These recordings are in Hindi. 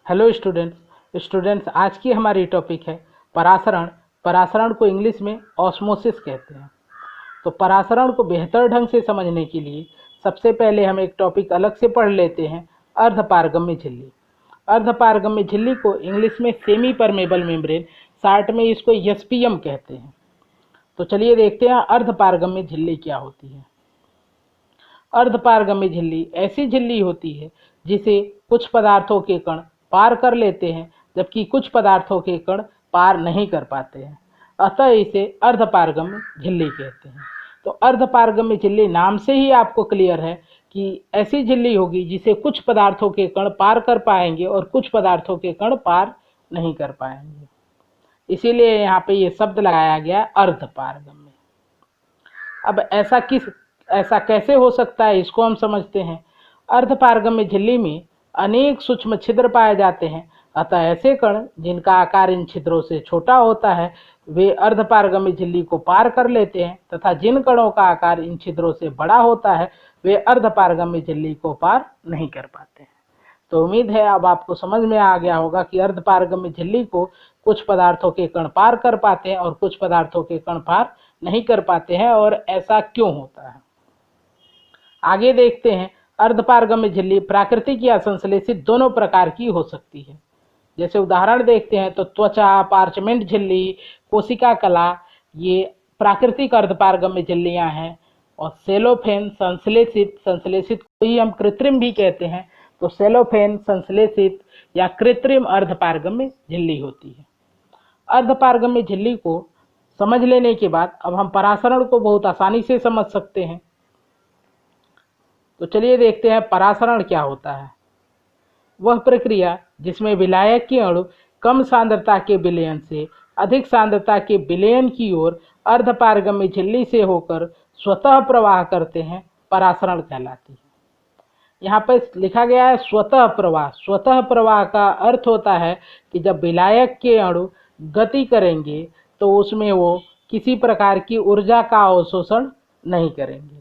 हेलो स्टूडेंट्स आज की हमारी टॉपिक है परासरण। परासरण को इंग्लिश में ऑस्मोसिस कहते हैं। तो परासरण को बेहतर ढंग से समझने के लिए सबसे पहले हम एक टॉपिक अलग से पढ़ लेते हैं, अर्धपारगम्य झिल्ली। अर्धपारगम्य झिल्ली को इंग्लिश में सेमी परमेबल मेम्ब्रेन, शार्ट में इसको एसपीएम कहते हैं। तो चलिए देखते हैं अर्धपारगम्य झिल्ली क्या होती है। अर्धपारगम्य झिल्ली ऐसी झिल्ली होती है जिसे कुछ पदार्थों के कण पार कर लेते हैं जबकि कुछ पदार्थों के कण पार नहीं कर पाते हैं, अतः इसे अर्धपारगम्य झिल्ली कहते हैं। तो अर्धपारगम्य झिल्ली नाम से ही आपको क्लियर है कि ऐसी झिल्ली होगी जिसे कुछ पदार्थों के कण पार कर पाएंगे और कुछ पदार्थों के कण पार नहीं कर पाएंगे, इसीलिए यहाँ पे ये शब्द लगाया गया अर्धपारगम्य। अब ऐसा कैसे हो सकता है, इसको हम समझते हैं। अर्धपारगम्य झिल्ली में अनेक सूक्ष्म छिद्र पाए जाते हैं, अतः ऐसे कण जिनका आकार इन छिद्रों से छोटा होता है वे अर्धपारगम्य झिल्ली को पार कर लेते हैं, तथा जिन कणों का आकार इन छिद्रों से बड़ा होता है वे अर्धपारगम्य झिल्ली को पार नहीं कर पाते हैं। तो उम्मीद है अब आपको समझ में आ गया होगा कि अर्धपारगम्य झिल्ली को कुछ पदार्थों के कण पार कर पाते हैं और कुछ पदार्थों के कण पार नहीं कर पाते हैं, और ऐसा क्यों होता है। आगे देखते हैं। अर्धपारगम्य झिल्ली प्राकृतिक या संश्लेषित दोनों प्रकार की हो सकती है। जैसे उदाहरण देखते हैं तो त्वचा, पार्चमेंट झिल्ली, कोशिका कला, ये प्राकृतिक अर्धपारगम्य झिल्लियां हैं। और सेलोफेन संश्लेषित को ही हम कृत्रिम भी कहते हैं। तो सेलोफेन संश्लेषित या कृत्रिम अर्धपारगम्य झिल्ली होती है। अर्धपारगम्य झिल्ली को समझ लेने के बाद अब हम परासरण को बहुत आसानी से समझ सकते हैं। तो चलिए देखते हैं परासरण क्या होता है। वह प्रक्रिया जिसमें विलायक के अणु कम सांद्रता के विलयन से अधिक सांद्रता के विलयन की ओर अर्धपारगम्य झिल्ली से होकर स्वतः प्रवाह करते हैं, परासरण कहलाती है। यहाँ पर लिखा गया है स्वतः प्रवाह। स्वतः प्रवाह का अर्थ होता है कि जब विलायक के अणु गति करेंगे तो उसमें वो किसी प्रकार की ऊर्जा का अवशोषण नहीं करेंगे।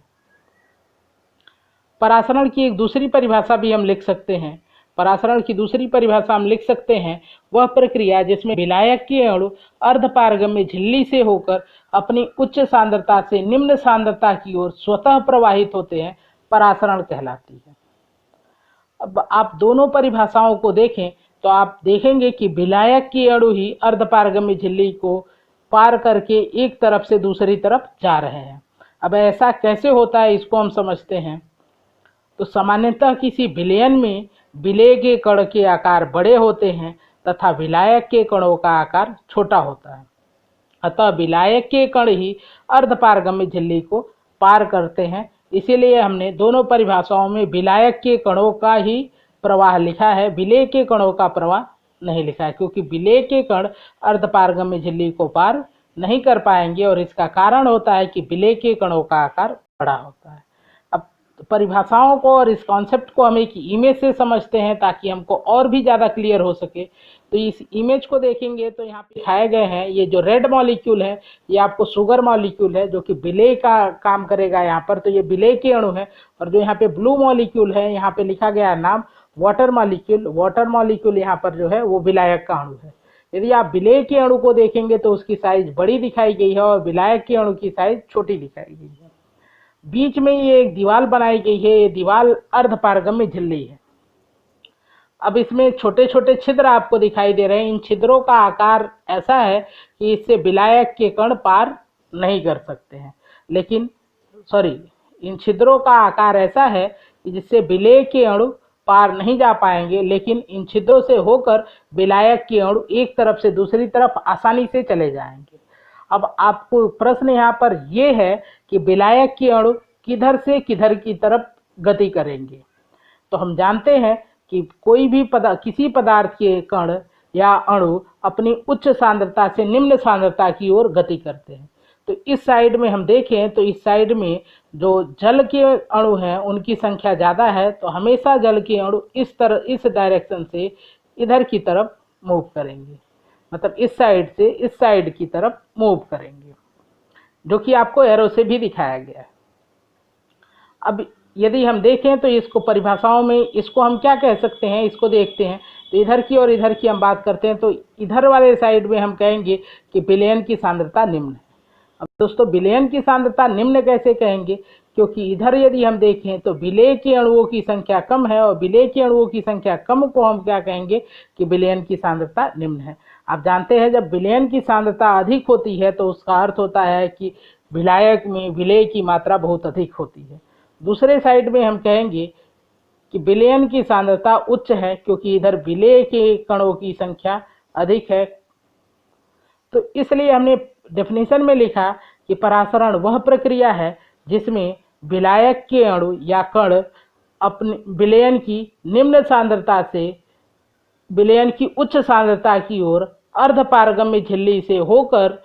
परासरण की एक दूसरी परिभाषा भी हम लिख सकते हैं। परासरण की दूसरी परिभाषा हम लिख सकते हैं, वह प्रक्रिया जिसमें विलायक के अणु अर्धपारगम्य झिल्ली से होकर अपनी उच्च सांद्रता से निम्न सांद्रता की ओर स्वतः प्रवाहित होते हैं, परासरण कहलाती है। अब आप दोनों परिभाषाओं को देखें तो आप देखेंगे कि विलायक के अणु ही अर्धपारगम्य झिल्ली को पार करके एक तरफ से दूसरी तरफ जा रहे हैं। अब ऐसा कैसे होता है, इसको हम समझते हैं। तो सामान्यतः किसी विलयन में विलेय के कण के आकार बड़े होते हैं तथा विलायक के कणों का आकार छोटा होता है, अतः विलायक के कण ही अर्धपारगम्य झिल्ली को पार करते हैं। इसीलिए हमने दोनों परिभाषाओं में विलायक के कणों का ही प्रवाह लिखा है, विलेय के कणों का प्रवाह नहीं लिखा है, क्योंकि विलेय के कण अर्धपारगम्य झिल्ली को पार नहीं कर पाएंगे और इसका कारण होता है कि विलेय के कणों का आकार बड़ा होता है। परिभाषाओं को और इस कॉन्सेप्ट को हम एक इमेज से समझते हैं ताकि हमको और भी ज़्यादा क्लियर हो सके। तो इस इमेज को देखेंगे तो यहाँ पे दिखाए गए हैं, ये जो रेड मॉलिक्यूल है ये आपको शुगर मॉलिक्यूल है जो कि विलेय का काम करेगा यहाँ पर। तो ये विलेय के अणु है, और जो यहाँ पे ब्लू मॉलिक्यूल है यहाँ पे लिखा गया है नाम वाटर मॉलिक्यूल। वाटर मॉलिक्यूल यहाँ पर जो है वो विलायक का अणु है। यदि आप विलेय के अणु को देखेंगे तो उसकी साइज बड़ी दिखाई गई है और विलायक के अणु की साइज छोटी दिखाई गई है। बीच में ये एक दीवार बनाई गई है, ये दीवार अर्धपारगम्य झिल्ली है। अब इसमें छोटे छोटे छिद्र आपको दिखाई दे रहे हैं। इन छिद्रों का आकार ऐसा है कि इससे विलायक के कण पार नहीं कर सकते हैं, इन छिद्रों का आकार ऐसा है कि जिससे विलेय के अणु पार नहीं जा पाएंगे, लेकिन इन छिद्रों से होकर विलायक के अणु एक तरफ से दूसरी तरफ आसानी से चले जाएंगे। अब आपको प्रश्न यहाँ पर ये है कि विलायक के अणु किधर से किधर की तरफ गति करेंगे। तो हम जानते हैं कि कोई भी किसी पदार्थ के कण या अणु अपनी उच्च सांद्रता से निम्न सांद्रता की ओर गति करते हैं। तो इस साइड में हम देखें तो इस साइड में जो जल के अणु हैं उनकी संख्या ज़्यादा है, तो हमेशा जल के अणु इस डायरेक्शन से इधर की तरफ मूव करेंगे, मतलब इस साइड से इस साइड की तरफ मूव करेंगे, जो कि आपको एरो से भी दिखाया गया है। अब यदि हम देखें तो इसको परिभाषाओं में इसको हम क्या कह सकते हैं, इसको देखते हैं। तो इधर की और इधर की हम बात करते हैं तो इधर वाले साइड में हम कहेंगे कि विलयन की सांद्रता निम्न है। अब दोस्तों विलयन की सांद्रता निम्न कैसे कहेंगे, क्योंकि इधर यदि हम देखें तो विलेय के अणुओं की संख्या कम है और विलेय के अणुओं की संख्या कम को हम क्या कहेंगे कि विलयन की सांद्रता निम्न है। आप जानते हैं जब विलयन की सांद्रता अधिक होती है तो उसका अर्थ होता है कि विलायक में विलेय की मात्रा बहुत अधिक होती है। दूसरे साइड में हम कहेंगे कि विलयन की सांद्रता उच्च है, क्योंकि इधर विलेय के कणों की संख्या अधिक है। तो इसलिए हमने डेफिनेशन में लिखा कि परासरण वह प्रक्रिया है जिसमें विलायक के अणु या कण अपने विलयन की निम्न सांद्रता से विलयन की उच्च सांद्रता की ओर अर्धपारगम्य झिल्ली से होकर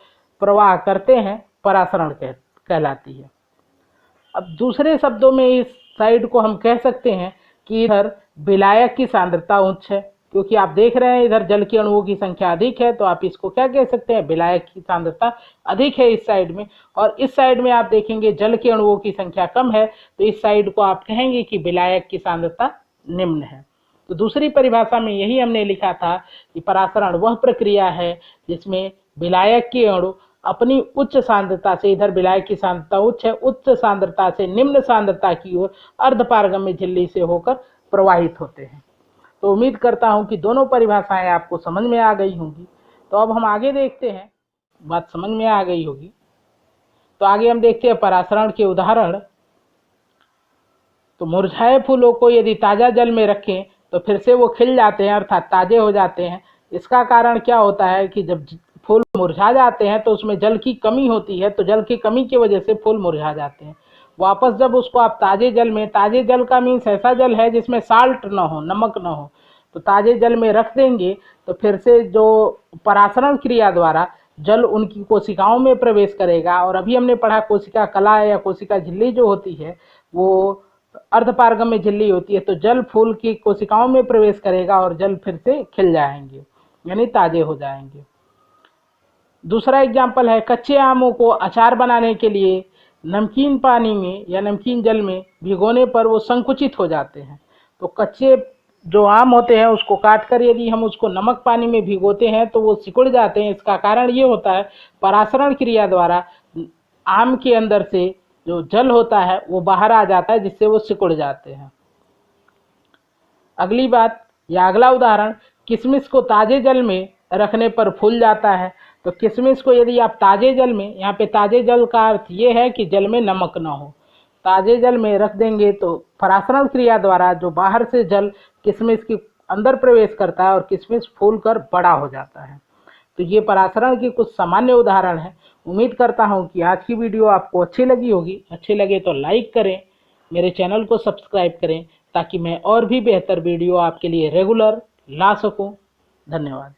प्रवाह करते हैं, परासरण कहलाती है। अब दूसरे शब्दों में इस साइड को हम कह सकते हैं कि इधर विलायक की सांद्रता उच्च है, क्योंकि आप देख रहे हैं इधर जल के अणुओं की संख्या अधिक है, तो आप इसको क्या कह सकते हैं, विलायक की सांद्रता अधिक है इस साइड में। और इस साइड में आप देखेंगे जल के अणुओं की संख्या कम है, तो इस साइड को आप कहेंगे कि विलायक की सांद्रता निम्न है। तो दूसरी परिभाषा में यही हमने लिखा था कि परासरण वह प्रक्रिया है जिसमें विलायक के अणु अपनी उच्च सांद्रता से, इधर विलायक की सांद्रता उच्च है, उच्च सांद्रता से निम्न सांद्रता की ओर अर्धपारगम्य झिल्ली से होकर प्रवाहित होते हैं। तो उम्मीद करता हूं कि दोनों परिभाषाएं आपको समझ में आ गई होंगी। तो अब हम आगे देखते हैं, बात समझ में आ गई होगी तो आगे हम देखते हैं परासरण के उदाहरण। तो मुरझाए फूलों को यदि ताज़ा जल में रखें तो फिर से वो खिल जाते हैं, अर्थात ताज़े हो जाते हैं। इसका कारण क्या होता है कि जब फूल मुरझा जाते हैं तो उसमें जल की कमी होती है, तो जल की कमी की वजह से फूल मुरझा जाते हैं। वापस जब उसको आप ताज़े जल में, ताज़े जल का मीन्स ऐसा जल है जिसमें साल्ट ना हो, नमक ना हो, तो ताज़े जल में रख देंगे तो फिर से जो परासरण क्रिया द्वारा जल उनकी कोशिकाओं में प्रवेश करेगा। और अभी हमने पढ़ा कोशिका कला या कोशिका झिल्ली जो होती है वो अर्धपारगम्य झिल्ली होती है, तो जल फूल की कोशिकाओं में प्रवेश करेगा और जल फिर से खिल जाएंगे, यानी ताजे हो जाएंगे। दूसरा एग्जाम्पल है कच्चे आमों को अचार बनाने के लिए नमकीन पानी में या नमकीन जल में भिगोने पर वो संकुचित हो जाते हैं। तो कच्चे जो आम होते हैं उसको काट कर यदि हम उसको नमक पानी में भिगोते हैं तो वो सिकुड़ जाते हैं। इसका कारण ये होता है परासरण क्रिया द्वारा आम के अंदर से जो जल होता है वो बाहर आ जाता है, जिससे वो सिकुड़ जाते हैं। अगली बात या अगला उदाहरण, किशमिश को ताजे जल में रखने पर फूल जाता है। तो किशमिश को यदि आप ताजे जल में, यहाँ पे ताजे जल का अर्थ ये है कि जल में नमक ना हो, ताजे जल में रख देंगे तो परासरण क्रिया द्वारा जो बाहर से जल किशमिश के अंदर प्रवेश करता है और किशमिश फूल कर बड़ा हो जाता है। तो ये परासरण के कुछ सामान्य उदाहरण हैं। उम्मीद करता हूँ कि आज की वीडियो आपको अच्छी लगी होगी। अच्छी लगे तो लाइक करें, मेरे चैनल को सब्सक्राइब करें ताकि मैं और भी बेहतर वीडियो आपके लिए रेगुलर ला सकूँ। धन्यवाद।